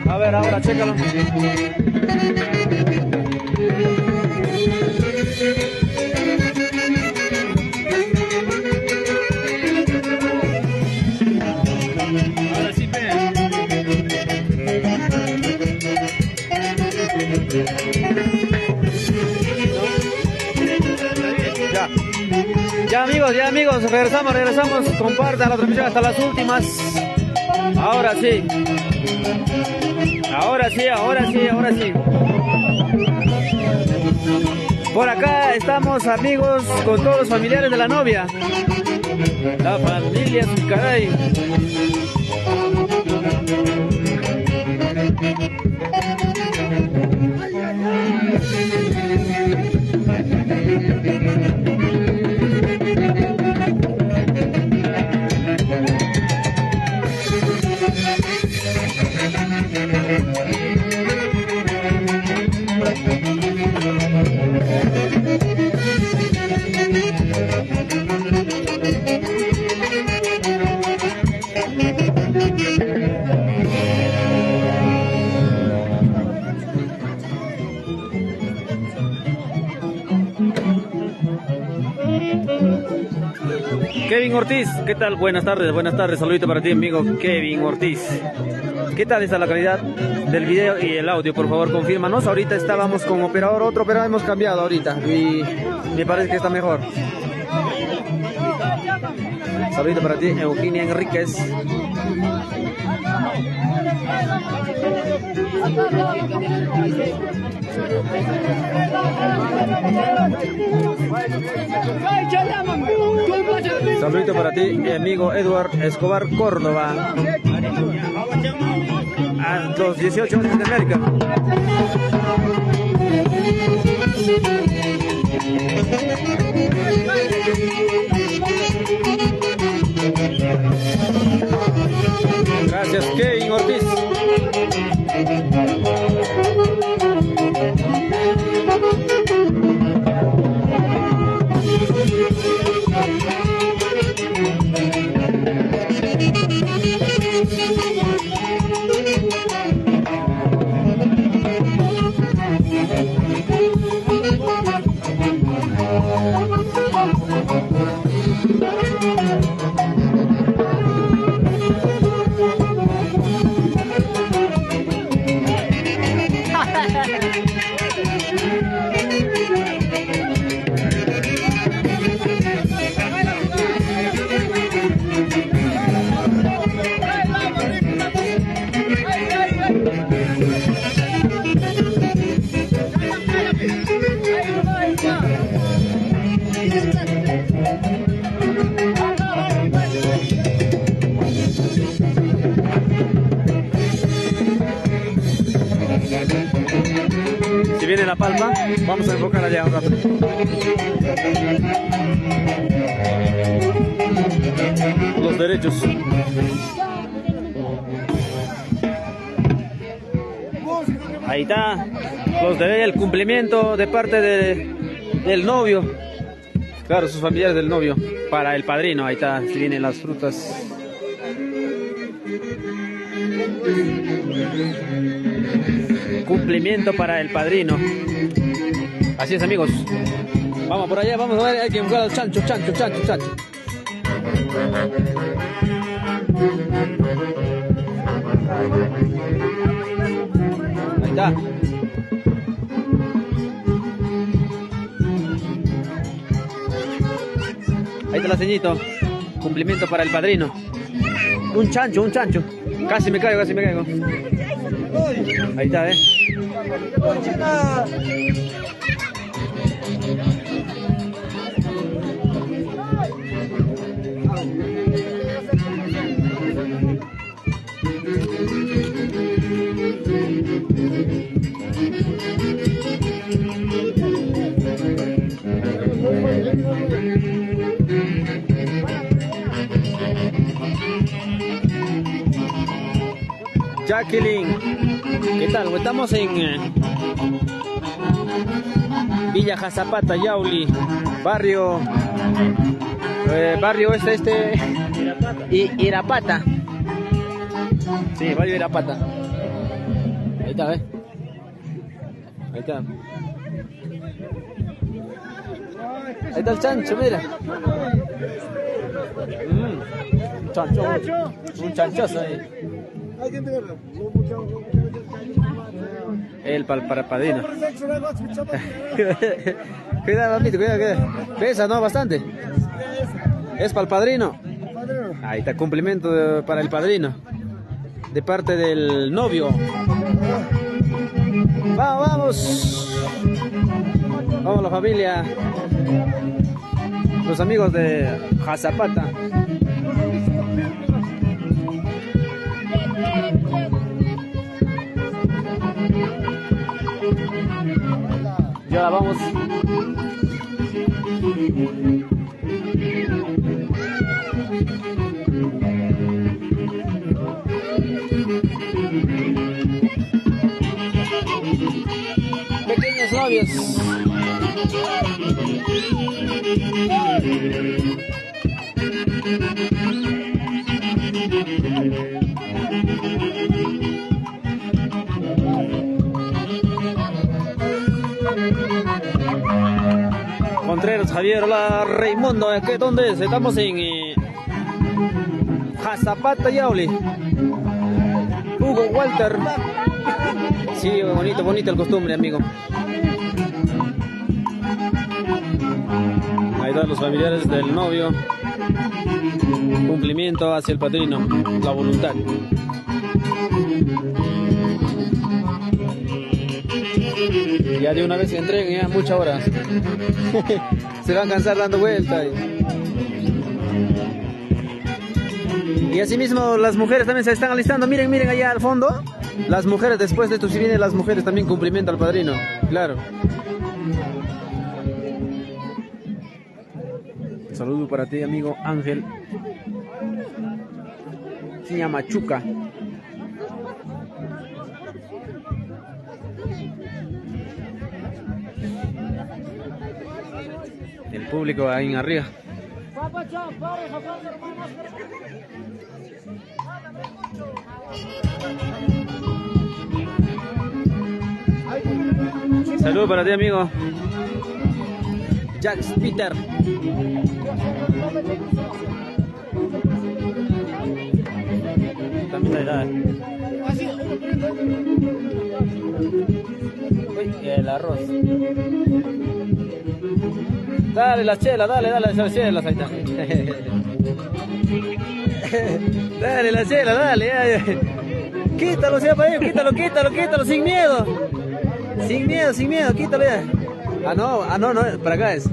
A ver, ahora, chécalo. Ahora sí, pe. Ya. Ya amigos, regresamos. Compartan la transmisión hasta las últimas. Ahora sí. Ahora sí. Por acá estamos, amigos, con todos los familiares de la novia. La familia Zucaray. Kevin Ortiz, ¿qué tal? Buenas tardes, saludito para ti, amigo Kevin Ortiz. ¿Qué tal está la calidad del video y el audio? Por favor, confírmanos. Ahorita estábamos con otro operador hemos cambiado ahorita y me parece que está mejor. Saludito para ti, Eugenia Enríquez. Saludito para ti, mi amigo Edward Escobar Córdoba. A los 18 años de América. Gracias, Kevin Ortiz. Si viene La Palma, vamos a enfocar allá un rato. Los derechos. Ahí está. Los derechos, el cumplimiento de parte del novio. Claro, sus familiares del novio. Para el padrino, ahí está. Si vienen las frutas. Cumplimiento para el padrino. Así es, amigos. Vamos por allá, vamos a ver. Hay que buscar al chancho. Ahí está. Ahí está la ceñito. Cumplimiento para el padrino. Un chancho. Casi me caigo. Ahí está, Jacqueline, ¿qué tal? Estamos en Villa Jazapata, Yauli. Barrio. Barrio este. Irapata. Sí, barrio Irapata. Ahí está, ¿ves? Ahí está. Ahí está el chancho, mira. Chancho. Un chanchazo ahí. El padrino. Cuidado, papito, cuidado. Pesa, ¿no? Bastante. Es para el padrino. Ahí está, cumplimiento para el padrino. De parte del novio. Vamos. Vamos la familia. Los amigos de Jazapata. Ya vamos. Pequeños novios. Contreras, Javier, hola Raimundo, ¿dónde es? Estamos en Jazapata, Yauli. Hugo Walter. Sí, bonito el costumbre, amigo. Ahí están los familiares del novio. Cumplimiento hacia el padrino, la voluntad. Ya de una vez que entreguen, ya muchas horas. Se van a cansar dando vueltas. Y así mismo las mujeres también se están alistando. Miren allá al fondo. Las mujeres, después de esto, si vienen las mujeres también cumplimiento al padrino. Claro. Un saludo para ti, amigo Ángel Machuca. El público ahí arriba. Saludos para ti, amigo Jax Peter. También hay nada. El arroz. Dale las chelas, dale las chelas, ahí está. Dale las chelas, dale. Quítalo, sea para ellos, quítalo, sin miedo. Sin miedo, quítalo ya. Ah, no, para acá es.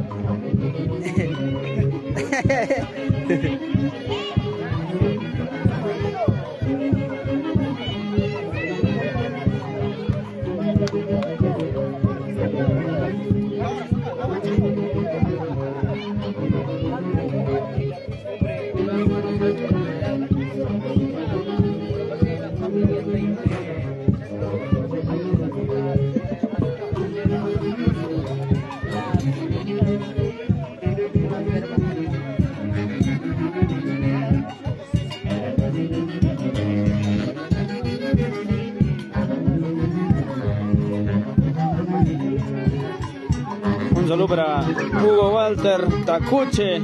Un saludo para Hugo Walter Tacuche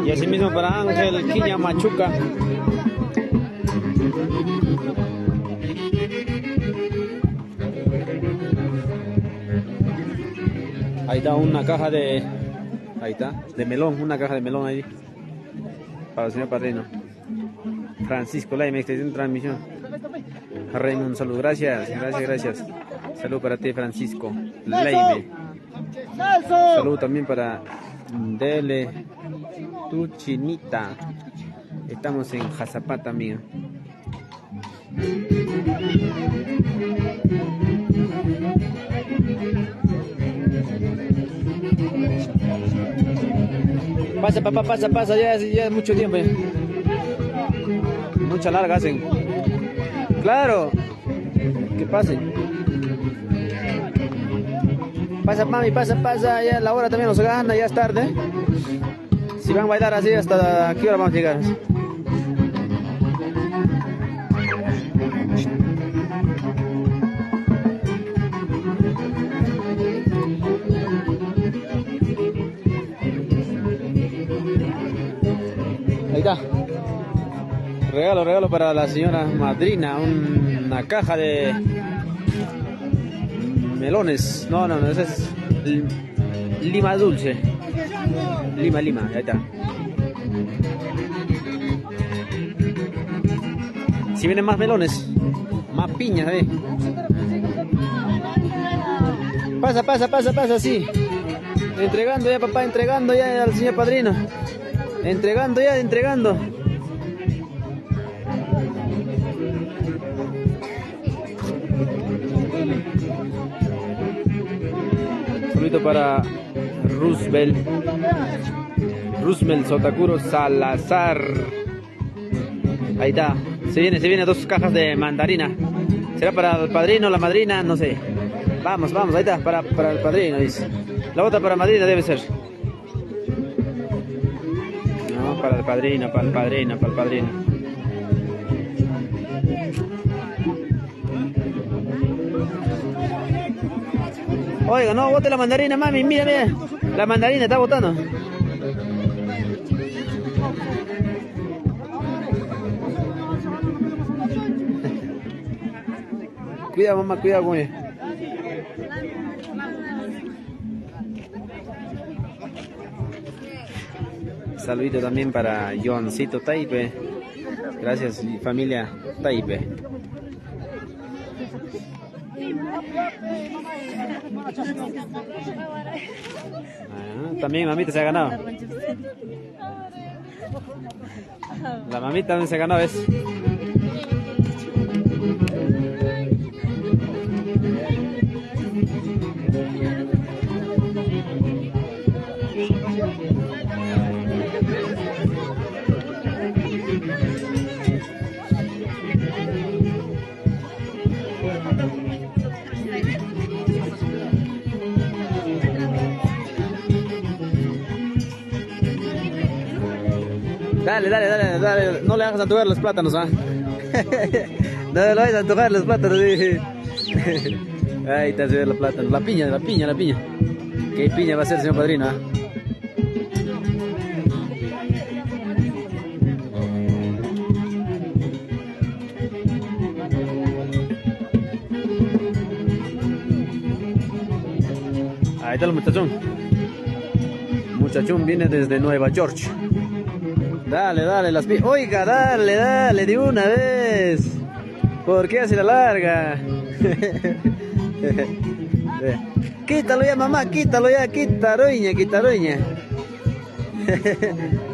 y asimismo para Ángel Quiña Machuca. Ahí está una caja de... Ahí está, de melón, una caja de melón ahí. Para el señor padrino. Francisco Laime, extensión de transmisión. Raymond, un saludo, gracias. Saludo para ti, Francisco Laime. Saludo también para Dele, tu chinita. Estamos en Jazapata, amigo. Pasa, papá, pasa, ya es mucho tiempo. Mucha larga hacen. Claro, que pasen. Pasa, mami, pasa, pasa. Ya la hora también nos gana, ya es tarde. Si van a bailar así, ¿hasta qué hora vamos a llegar? Ahí está. Regalo para la señora madrina. Una caja de melones. No, ese es lima dulce. Lima, ahí está. Si vienen más melones, más piñas, Pasa, sí. Entregando ya, papá, entregando ya al señor padrino. Entregando. Saludito para Roosevelt Sotakuro Salazar. Ahí está. Se viene 2 cajas de mandarina. ¿Será para el padrino, la madrina? No sé. Vamos, ahí está. Para el padrino, dice. La otra para madrina debe ser. No, para el padrino. Oiga, no bote la mandarina, mami, mira. La mandarina está botando. Cuidado, mamá, cuidado con ella. Saludito también para Johncito Taipe. Gracias, familia Taipe. También mamita se ha ganado. La mamita también se ganó, ¿ves? Dale, no le hagas antojar los plátanos, ¿ah? No le vayas a antojar los plátanos, sí. Ahí está, se ve los plátanos. La piña. ¿Qué piña va a ser, señor padrino, ah? Ahí está el muchachón. Muchachón viene desde Nueva York. Dale, las piñas. Oiga, dale, de una vez. ¿Por qué hace la larga? Quítalo ya, mamá, quítalo ya, quitaroña.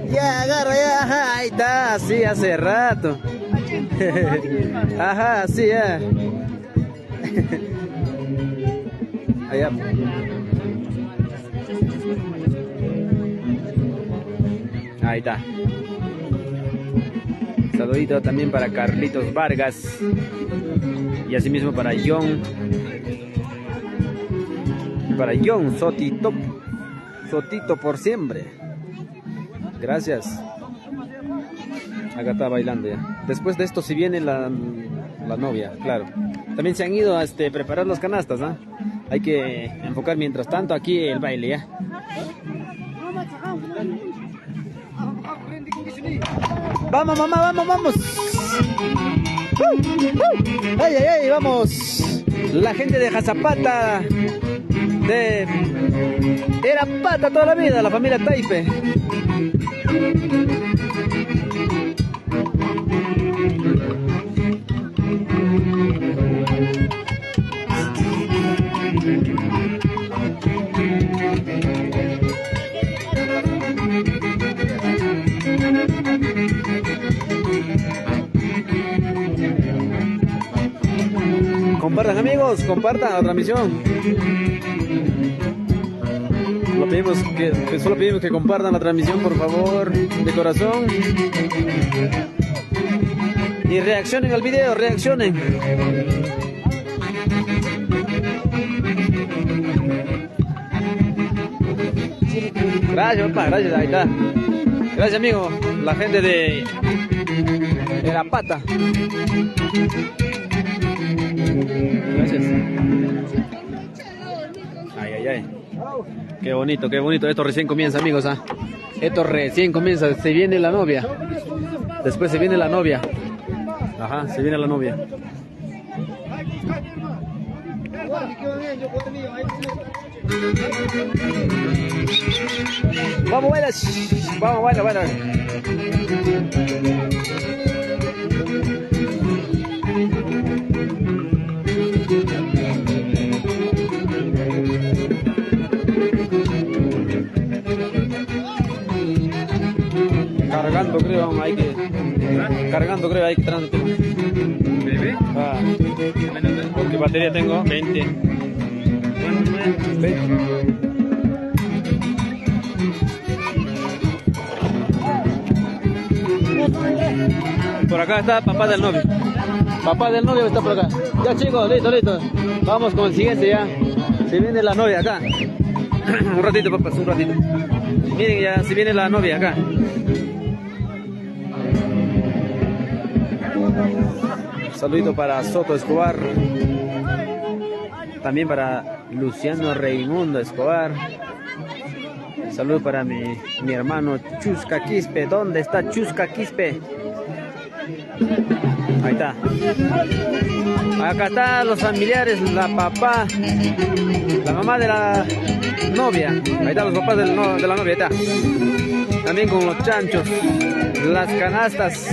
Ya, agarra ya, ajá, ahí está, sí, hace rato. Ajá, sí, ya. Allá. Ahí está. Saludito también para Carlitos Vargas. Y asimismo para John. Para John Sotito por siempre. Gracias. Acá está bailando ya. Después de esto si viene la novia, claro. También se han ido a preparar las canastas, ¿ah? Hay que enfocar mientras tanto aquí el baile, ¿ya? Vamos, mamá, vamos. Ay, vamos. La gente de Jazapata, era pata toda la vida, la familia Taipe. Compartan, amigos, compartan la transmisión. Solo pedimos que compartan la transmisión, por favor, de corazón. Y reaccionen al video, reaccionen. Gracias, papá, gracias, ahí está. Gracias, amigo. La gente de La Pata. Gracias. Ay, ay, ay. Qué bonito, qué bonito. Esto recién comienza, amigos, ¿ah? Esto recién comienza. Se viene la novia. Después se viene la novia. Ajá, se viene la novia. Vamos, buenas. Vamos, bueno, bueno. Cargando creo, hay que... Cargando creo, hay que transmitir. ¿Bebé? Ah, porque batería tengo 20. 20. Por acá está papá del novio. Papá del novio está por acá. Ya chicos, listo, listo. Vamos con el siguiente ya. Se viene la novia acá. Un ratito, papá, un ratito. Miren ya, se viene la novia acá. Saludito para Soto Escobar. También para Luciano Raimundo Escobar. Saludos para mi hermano Chusca Quispe. ¿Dónde está Chusca Quispe? Ahí está. Acá están los familiares, la papá, la mamá de la novia. Ahí están los papás de la novia. Ahí está. También con los chanchos, las canastas.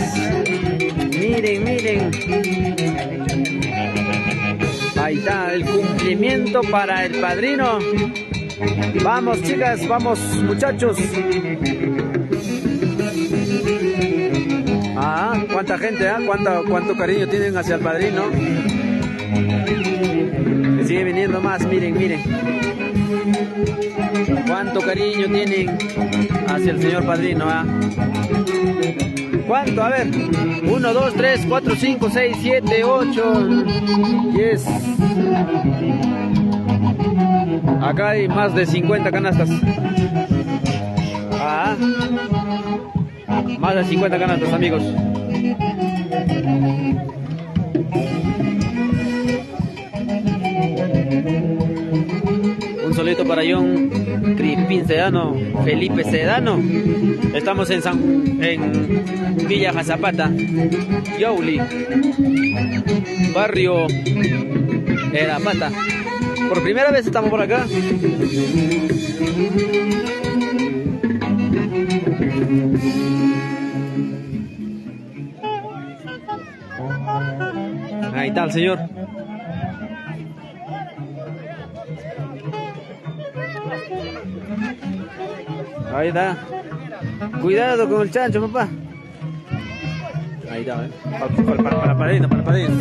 Miren, miren. Ahí está el cumplimiento para el padrino. Vamos, chicas, vamos, muchachos. Ah, cuánta gente, ¿eh? Cuánto cariño tienen hacia el padrino. Me sigue viniendo más, miren, miren. Cuánto cariño tienen hacia el señor padrino, ¿ah? ¿Cuánto? A ver. 1, 2, 3, 4, 5, 6, 7, 8, 10. Acá hay más de 50 canastas. Ah. Más de 50 canastas, amigos. Un solito para John Crispín Sedano, Felipe Sedano. Estamos en Villa Jazapata, Yauli, barrio Erapata. Por primera vez estamos por acá. Ahí está el señor. Ahí está. Cuidado con el chancho, papá. Ahí está, ¿eh? Para el padrino, para el padrino.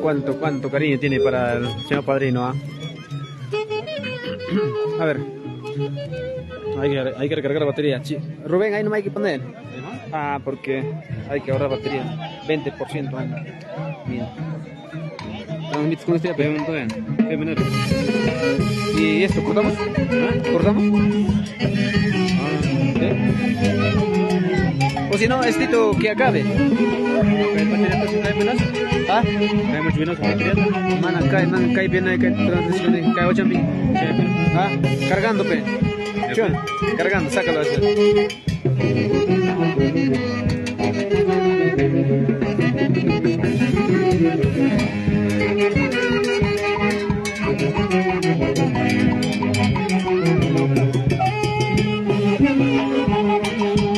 cuánto cariño tiene para el señor padrino, ¿ah? A ver. Hay que recargar batería. Rubén, ahí no hay que poner. Ah, porque hay que ahorrar batería. 20%. Bien. ¿Estamos con este apego? ¿Y esto cortamos? ¿Cortamos? O si no, estito que acabe. ¿Ah? Cae bien, cae transición, cae 8 mil. Ah, cargando, pe. Cargando, sácalo así.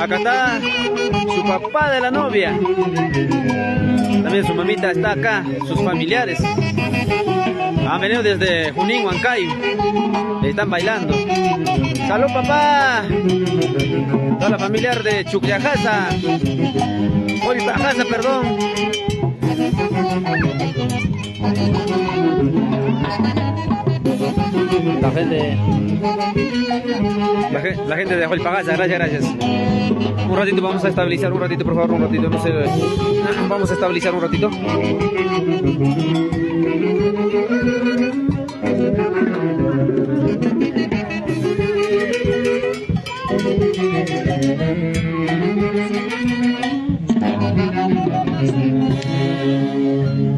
Acá está su papá de la novia. También su mamita está acá, sus familiares. Han venido desde Junín, Huancayo. Están bailando. ¡Salud, papá! Toda la familiar de Chucllajasa. Olipajasa, perdón. La gente de Olipajasa, gracias. Un ratito vamos a estabilizar, un ratito, por favor, un ratito, no sé. Vamos a estabilizar un ratito.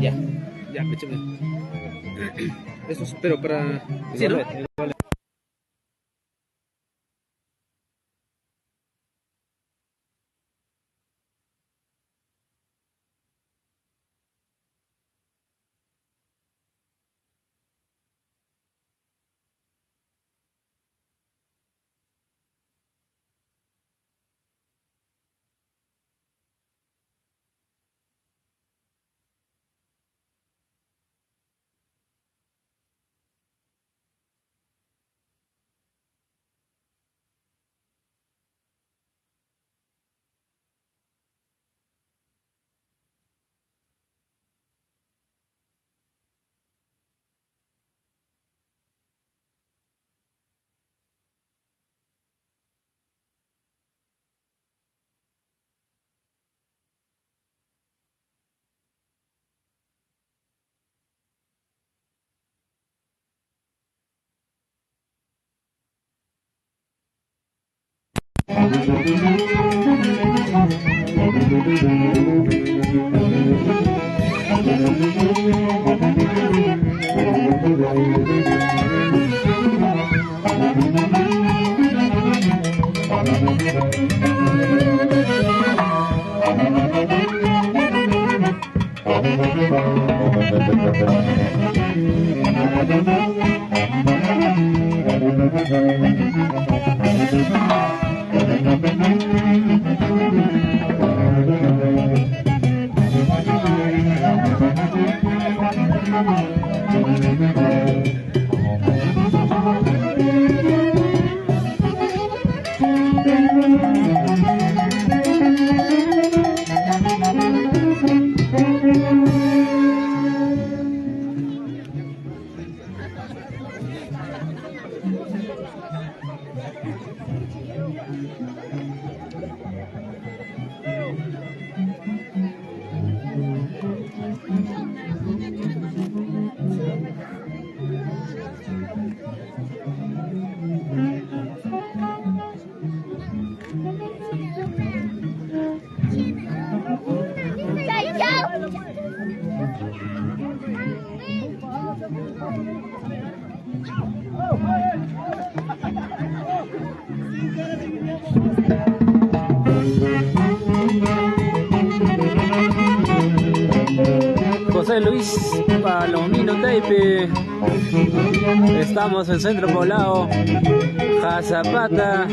Ya, échame. Eso espero para... Sí, ¿no? José Luis Palomino Taipe. Estamos en Centro Poblado, Jazapata.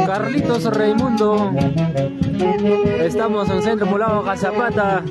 Carlitos Raimundo, estamos en Centro Poblado Cazapata.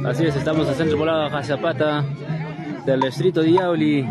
Así es, estamos en Centro Poblado Jazapata del distrito de Yauli.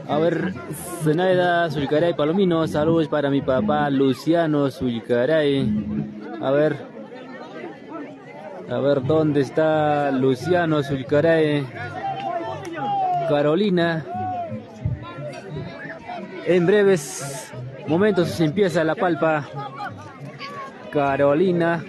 A ver, Zenaida Sulcaray Palomino, saludos para mi papá Luciano Sulcaray. A ver, ¿dónde está Luciano Sulcaray? Carolina. En breves momentos empieza la palpa. Carolina.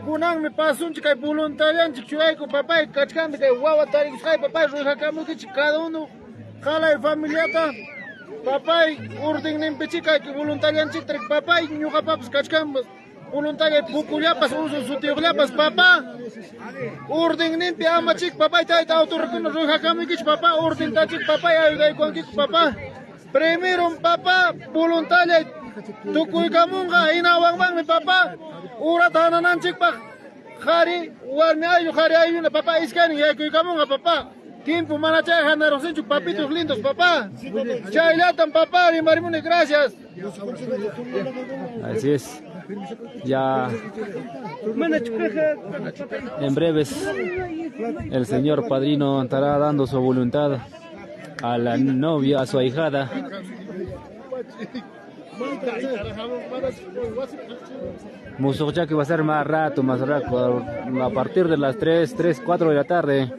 Kunang mi pasun kay voluntarian chikuay ko papay kachkan kay wawa tarik kay papay ruha kamu ki cada uno kala familiata papay urding nim pichi kay voluntarian chitrik papay nyuka paps kachkan voluntaria bukulya pas uso sutiogla pas papa urding nim pi ama chik papay tay ta autor kun ruha kamu ki papa urding ta chik papay ay gay kon ki papa primero papa voluntaria tukuy kamunga inawang bang mi papa urat hananan chik pa khari warmi ayu na papa iskani ya kuy kamunga papa tiempo mana chay hanarosin chuk papitos lindos papa chay latan papa y marimune gracias. Así es. Ya en breves el señor padrino estará dando su voluntad a la novia, a su ahijada. Musocha que va a ser más rato, a partir de las 3, 4 de la tarde.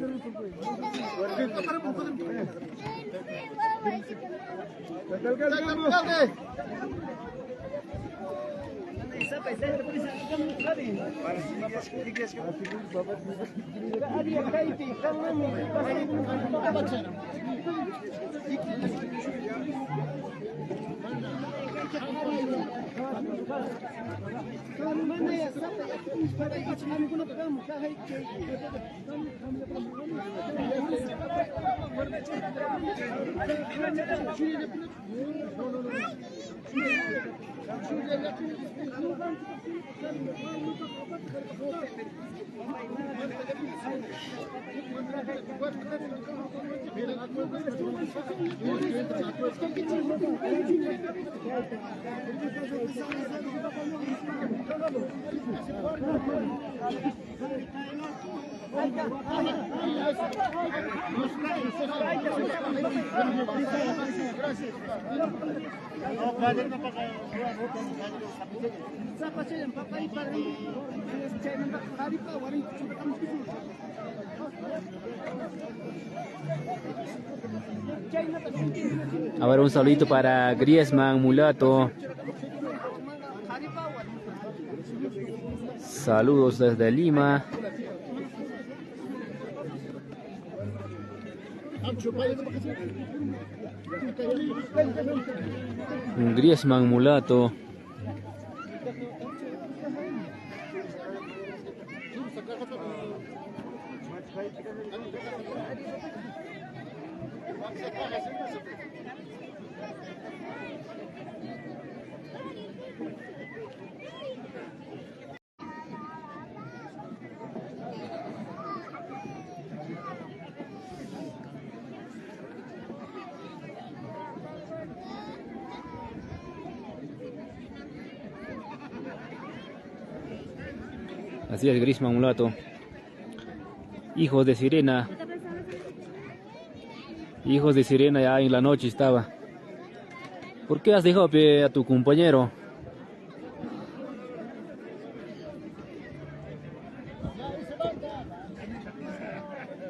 A ver, un saludito para Griezmann Mulato. Saludos desde Lima. Griezmann mulato. Así es, Griezmann mulato. Hijos de Sirena. Hijos de Sirena ya en la noche estaba. ¿Por qué has dejado a tu compañero?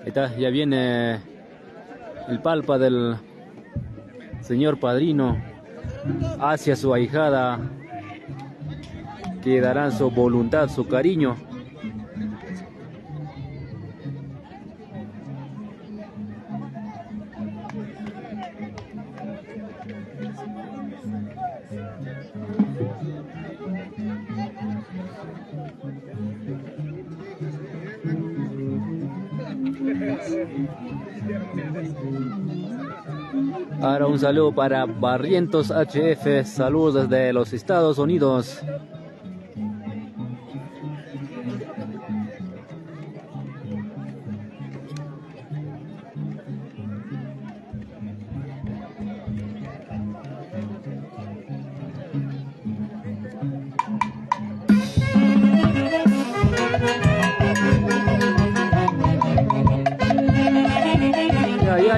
Ahí está, ya viene el palpa del señor padrino hacia su ahijada, que darán su voluntad, su cariño. Ahora un saludo para Barrientos HF, saludos desde los Estados Unidos.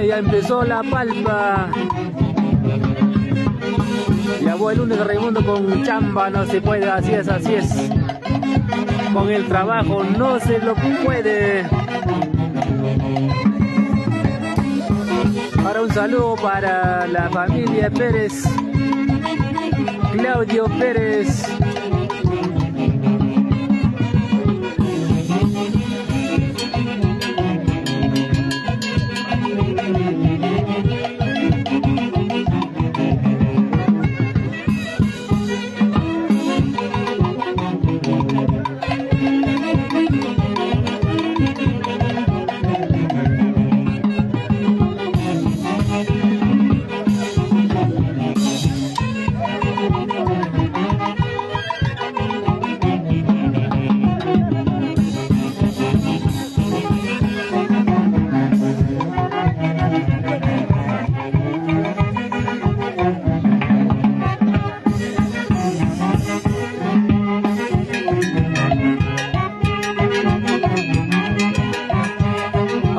Ya empezó la palpa. Ya voy el lunes de Raimundo con chamba, no se puede, así es, así es. Con el trabajo no se lo puede. Ahora un saludo para la familia Pérez, Claudio Pérez.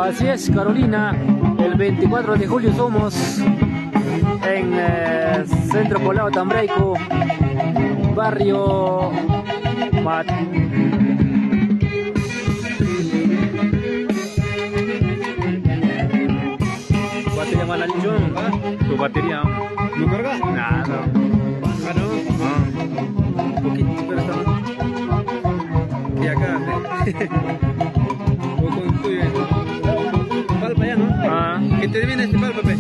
Así es, Carolina, el 24 de julio somos en Centro Poblado Tambraico, barrio ¿Batería Malanchón? ¿Tu batería? ¿No carga? Nah, no. Ah, no. Un poquito, pero está. Y acá. O con tuyo. Palpa ya, ¿no? Ah. Que te viene este palpa, pe.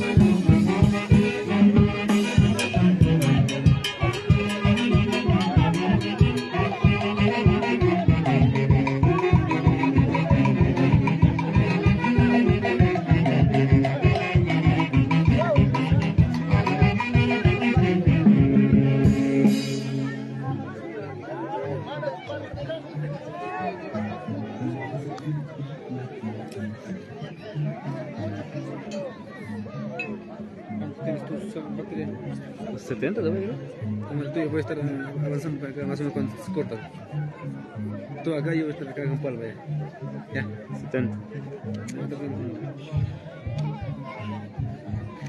¿Tienes tu batería? 70 también, ¿no? Como el tuyo puede estar avanzando para acá, más o menos cuando se corta. Tú acá, yo voy a estar acá con palpa ya. 70.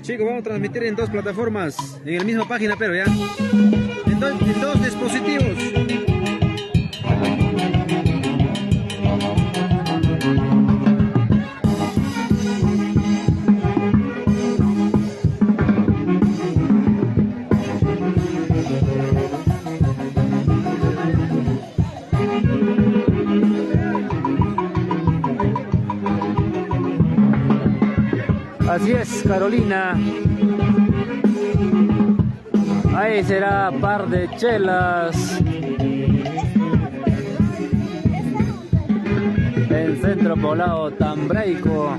Chicos, vamos a transmitir en dos plataformas, en la misma página, pero ya. En dos dispositivos. Así es, Carolina. Ahí será par de chelas. En Centro Poblado Tambraico.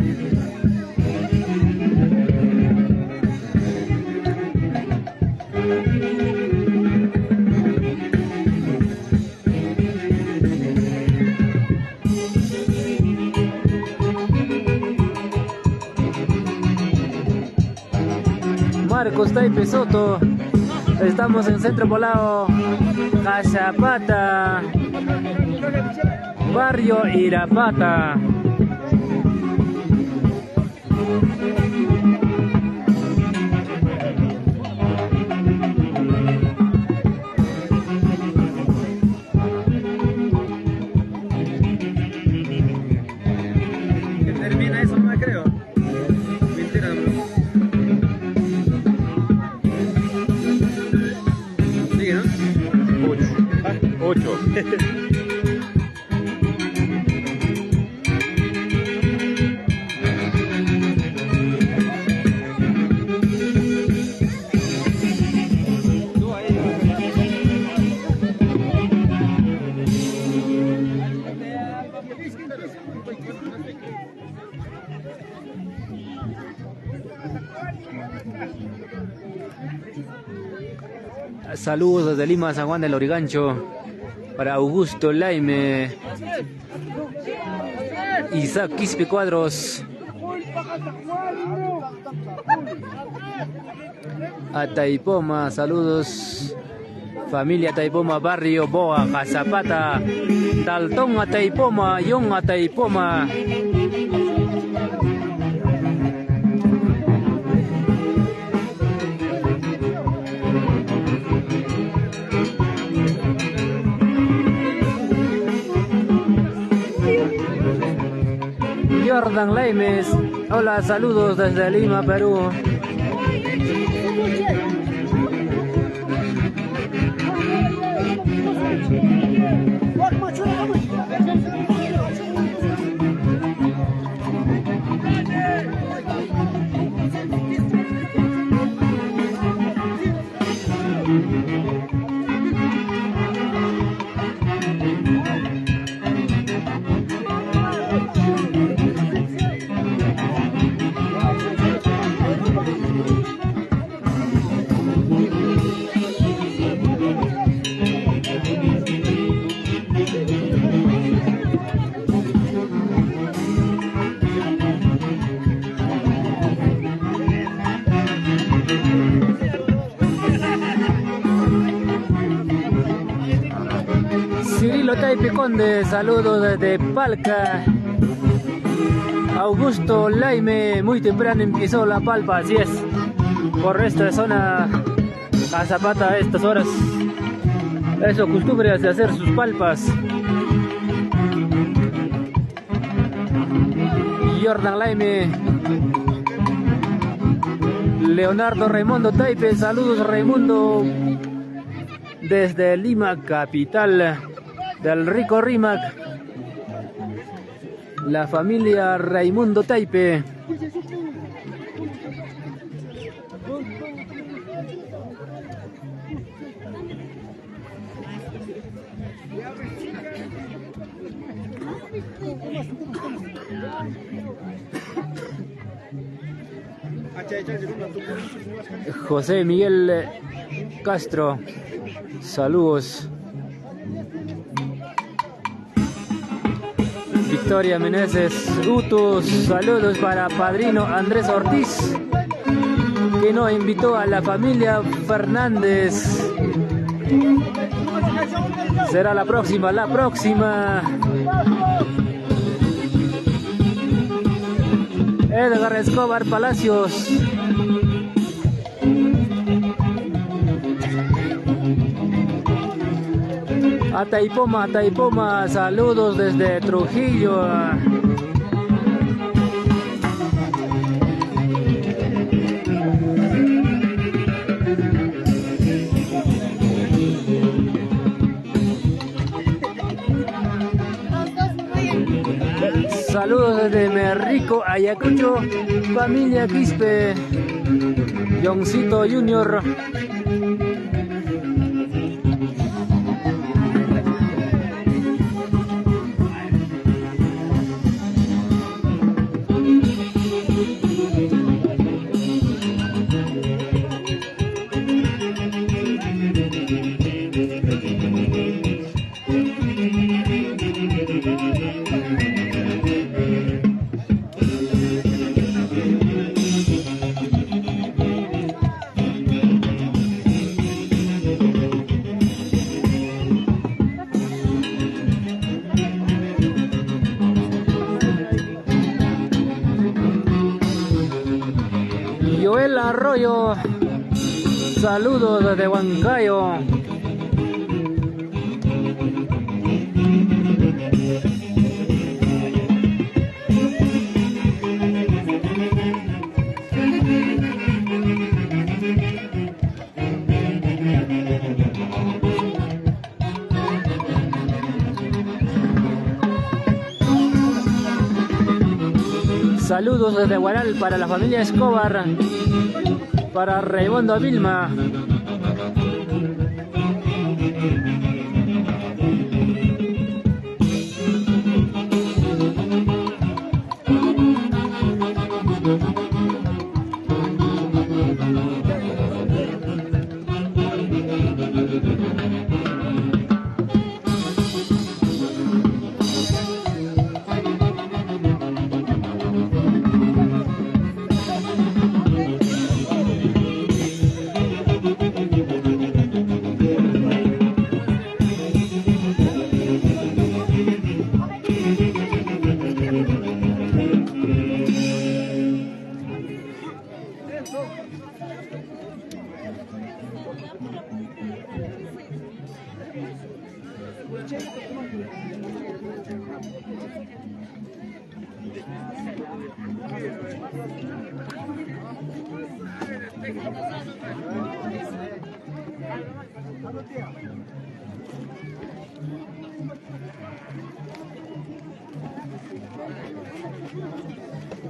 Marcos Taipe Soto. Estamos en Centro Poblado, Cachapata, Barrio Irapata. Que termina eso, no me creo. Mentira, bro. Sigue, ¿no? 8. Tú ahí. Saludos desde Lima, San Juan del Lurigancho, para Augusto Laime, Isaac Quispe Cuadros, a Taipoma, saludos, familia Taipoma, Barrio Boa, Cachapata, Taltón a Taipoma, Yon a Taipoma. Jordan Laimes, hola, saludos desde Lima, Perú. Cirilo Taipe Conde, saludos desde Palca. Augusto Laime, muy temprano empezó la palpa, así es. Por esta zona, a Zapata a estas horas. Eso, costumbre de hacer sus palpas. Jordan Laime. Leonardo Raimundo Taipe, saludos Raimundo. Desde Lima, capital del rico Rímac, la familia Raimundo Taipe. José Miguel Castro, saludos. Victoria Meneses Gutos, saludos para padrino Andrés Ortiz, que nos invitó a la familia Fernández. Será la próxima. Edgar Escobar Palacios. A Taipoma, saludos desde Trujillo. Saludos desde Merrico, Ayacucho, familia Quispe, Johncito Junior. Arroyo. Saludos desde Huancayo. Saludos desde Huaral para la familia Escobar, para Raimundo Vilma.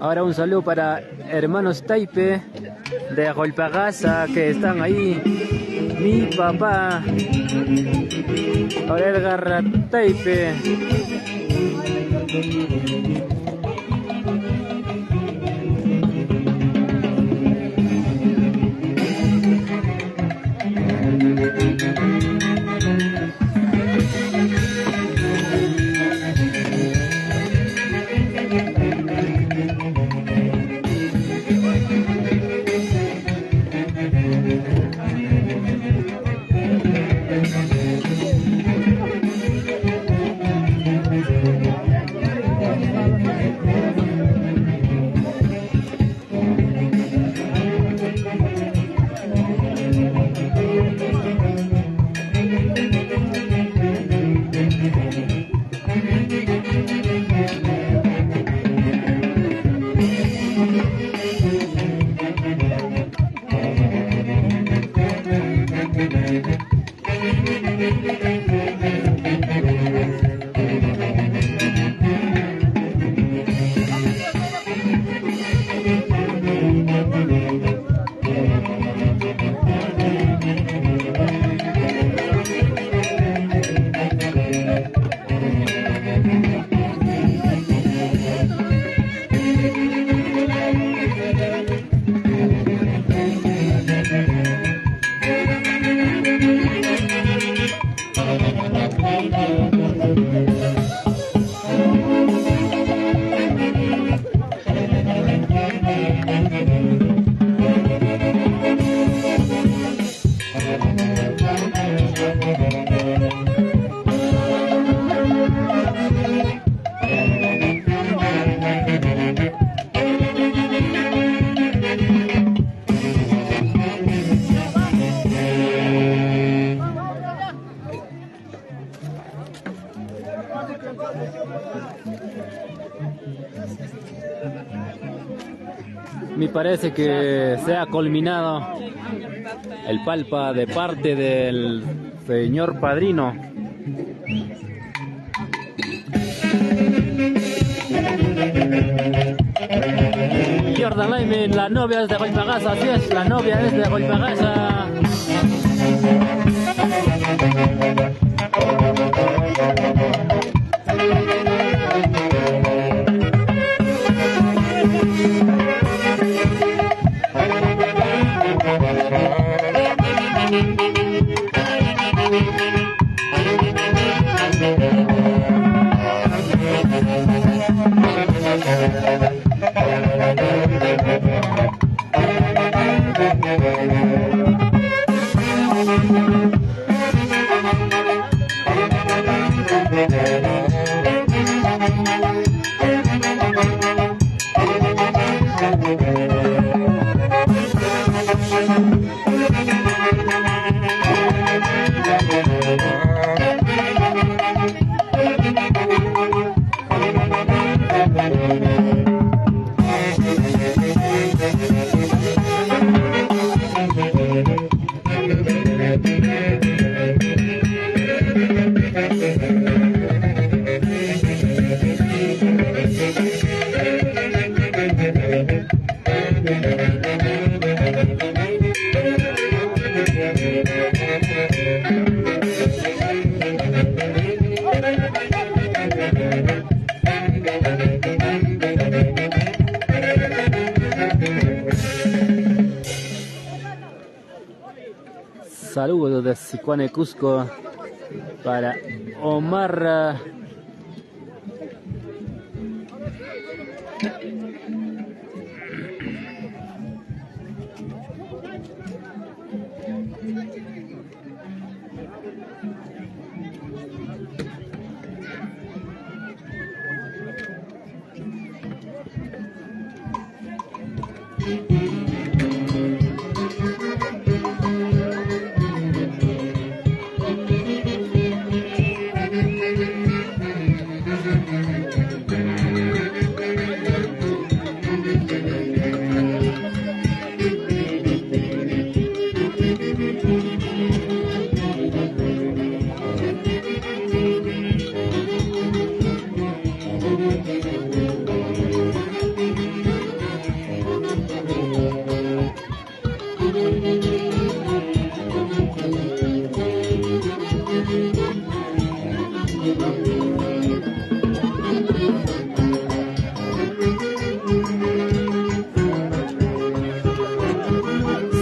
Ahora un saludo para hermanos Taipe de Golpagasa que están ahí. Mi papá, Edgar Taipe. Me parece que se ha culminado el palpa de parte del señor padrino. Jordan Laimen, la novia es de Golpagasa, así es, la novia es de Golpagasa. Saludos de Sicuane, Cusco, para Omar.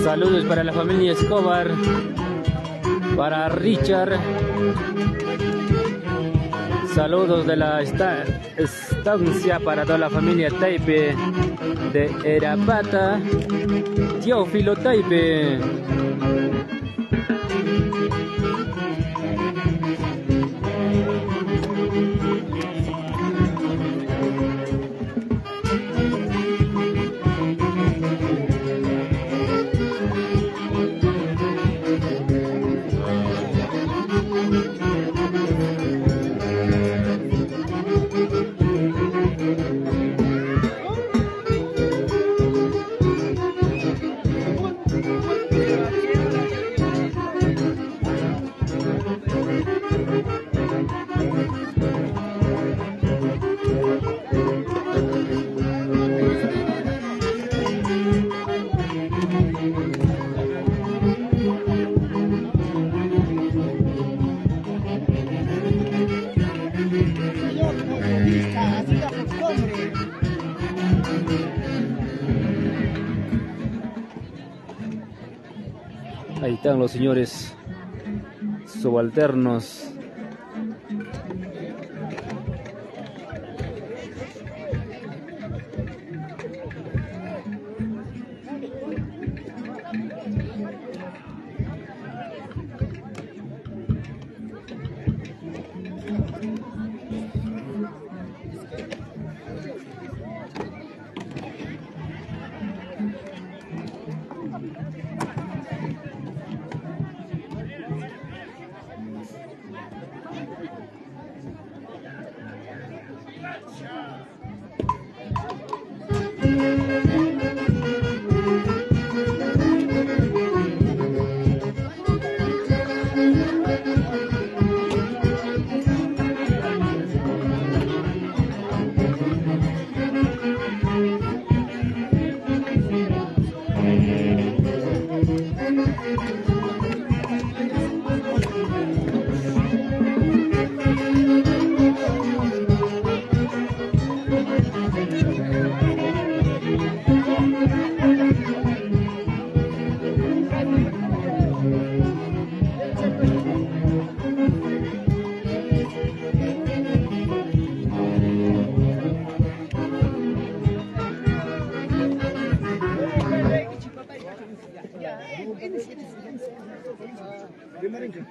Saludos para la familia Escobar, para Richard. Saludos de la estancia para toda la familia Taipe de Erapata, Teófilo Taipe. Ahí están los señores subalternos.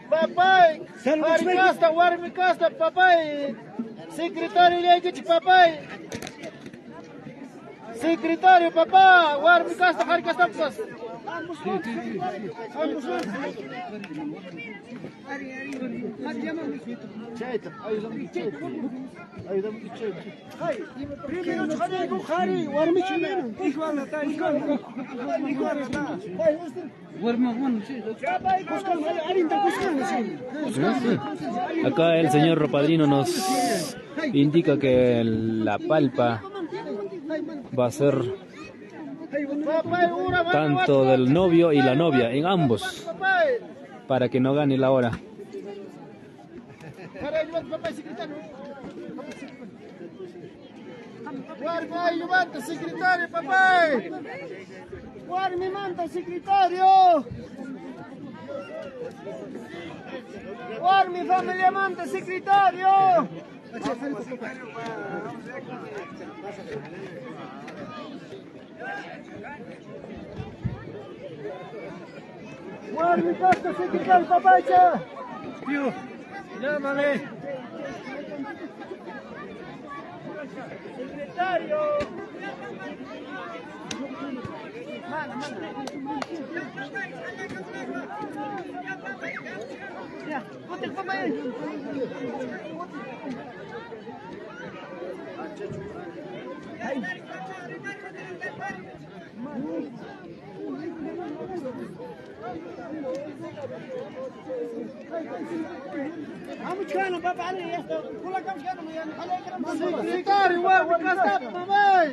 Papai, warmi kasta, papai, secretario legichi, papai, secretario, papá, warmi kasta, hari kasta pas. Acá el señor Padrino nos indica que la palpa va a ser tanto del novio y la novia, en ambos, para que no gane la hora. Guarda, manta, secretario, papá. Guarda, mi manta, secretario. Por mi familia amante, secretario. Por mi casa, secretario, papacha. Tío, llámame. Secretario. Ya, ponte el papá ahí. Secretario, guarda, acá está, mamá.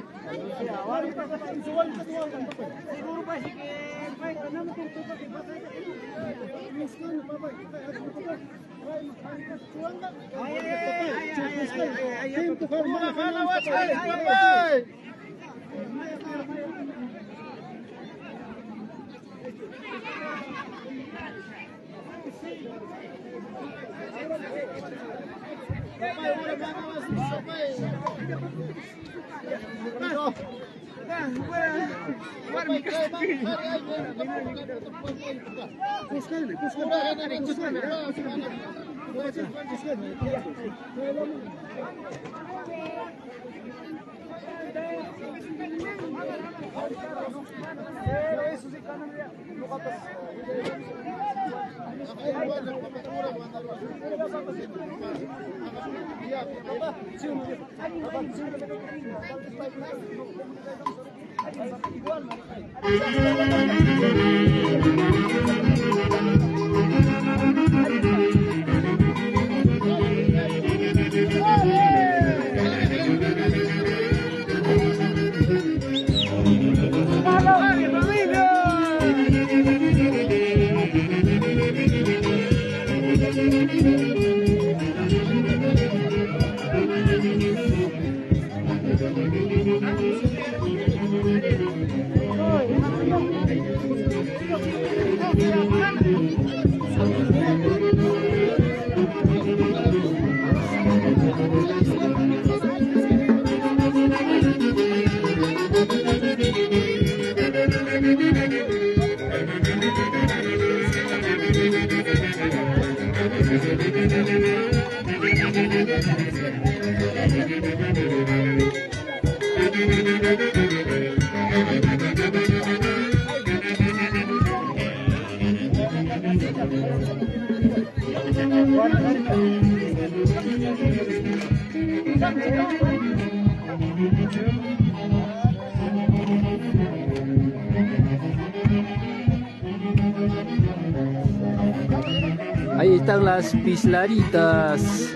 Ahí están las pislaritas.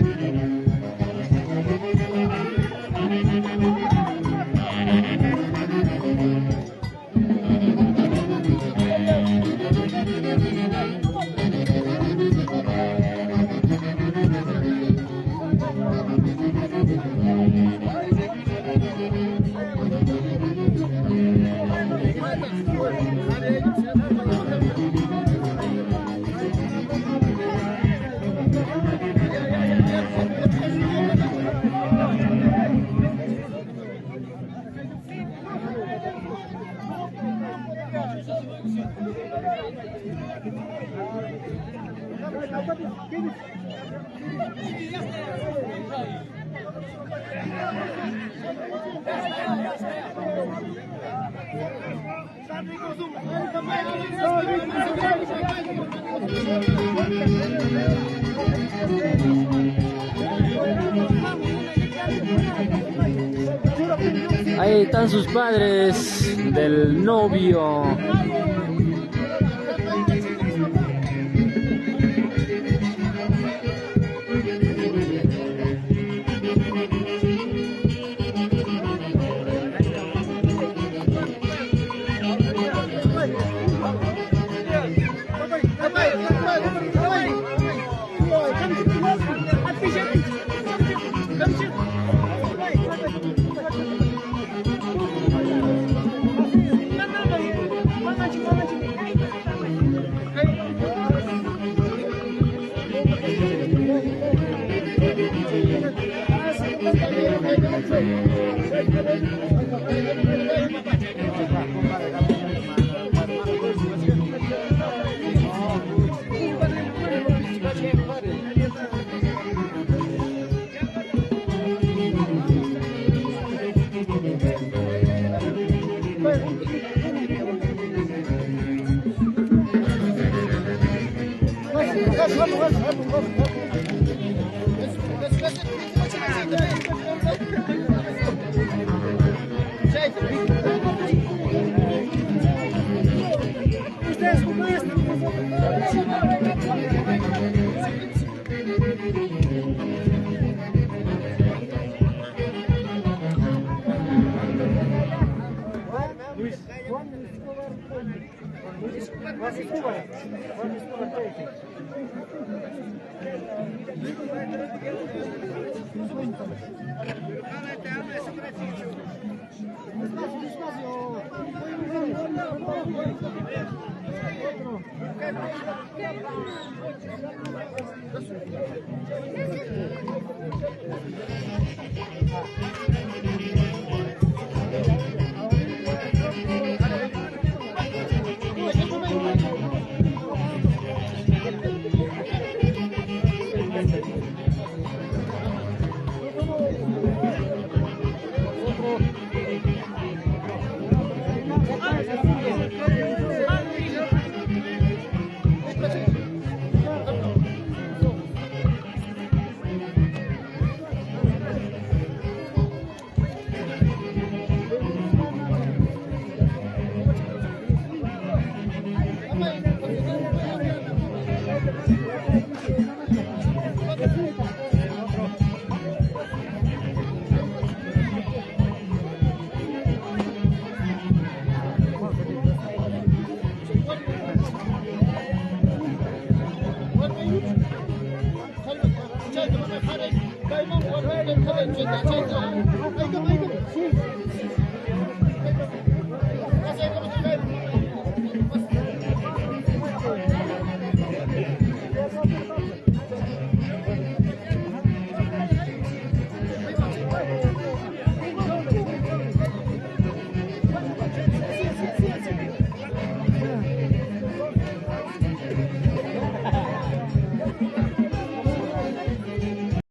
Ahí están sus padres del novio.